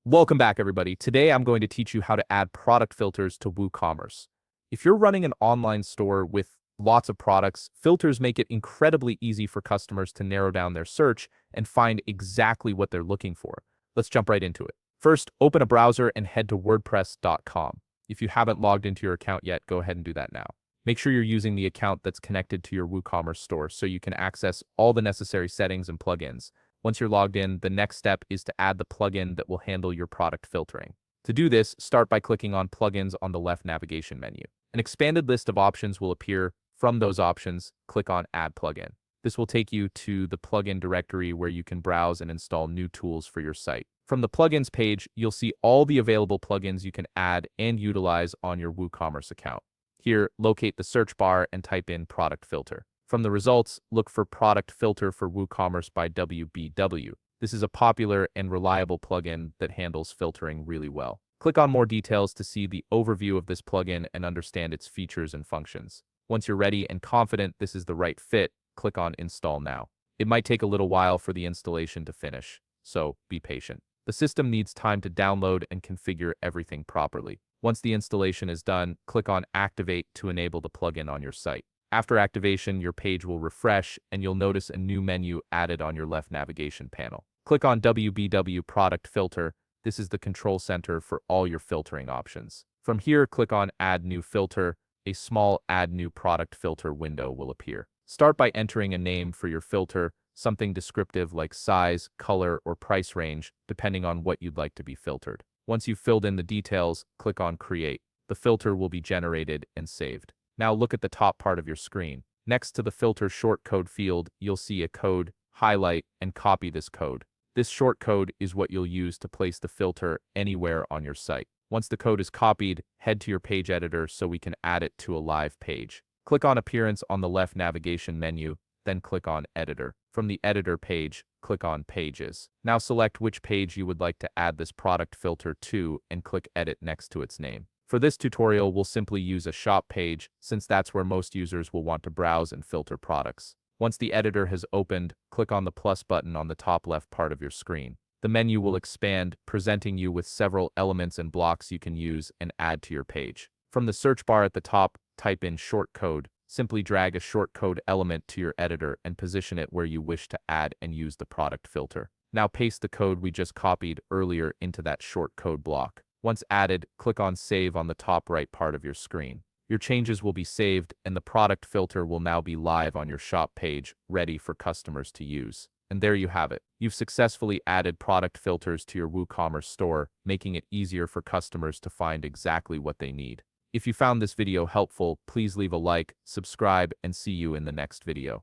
Welcome back, everybody. Today, I'm going to teach you how to add product filters to WooCommerce. If you're running an online store with lots of products, filters make it incredibly easy for customers to narrow down their search and find exactly what they're looking for. Let's jump right into it. First, open a browser and head to WordPress.com. If you haven't logged into your account yet, go ahead and do that now. Make sure you're using the account that's connected to your WooCommerce store so you can access all the necessary settings and plugins. Once you're logged in, the next step is to add the plugin that will handle your product filtering. To do this, start by clicking on Plugins on the left navigation menu. An expanded list of options will appear. From those options, click on Add Plugin. This will take you to the plugin directory where you can browse and install new tools for your site. From the plugins page, you'll see all the available plugins you can add and utilize on your WooCommerce account. Here, locate the search bar and type in Product Filter. From the results, look for Product Filter for WooCommerce by WBW. This is a popular and reliable plugin that handles filtering really well. Click on More Details to see the overview of this plugin and understand its features and functions. Once you're ready and confident this is the right fit, click on Install Now. It might take a little while for the installation to finish, so be patient. The system needs time to download and configure everything properly. Once the installation is done, click on Activate to enable the plugin on your site. After activation, your page will refresh and you'll notice a new menu added on your left navigation panel. Click on WBW Product Filter. This is the control center for all your filtering options. From here, click on Add New Filter. A small Add New Product Filter window will appear. Start by entering a name for your filter, something descriptive like size, color, or price range, depending on what you'd like to be filtered. Once you've filled in the details, click on Create. The filter will be generated and saved. Now look at the top part of your screen. Next to the filter shortcode field, you'll see a code. Highlight and copy this code. This shortcode is what you'll use to place the filter anywhere on your site. Once the code is copied, head to your page editor so we can add it to a live page. Click on Appearance on the left navigation menu, then click on Editor. From the Editor page, click on Pages. Now select which page you would like to add this product filter to and click Edit next to its name. For this tutorial, we'll simply use a shop page, since that's where most users will want to browse and filter products. Once the editor has opened, click on the plus button on the top left part of your screen. The menu will expand, presenting you with several elements and blocks you can use and add to your page. From the search bar at the top, type in shortcode. Simply drag a shortcode element to your editor and position it where you wish to add and use the product filter. Now paste the code we just copied earlier into that shortcode block. Once added, click on Save on the top right part of your screen. Your changes will be saved and the product filter will now be live on your shop page, ready for customers to use. And there you have it. You've successfully added product filters to your WooCommerce store, making it easier for customers to find exactly what they need. If you found this video helpful, please leave a like, subscribe, and see you in the next video.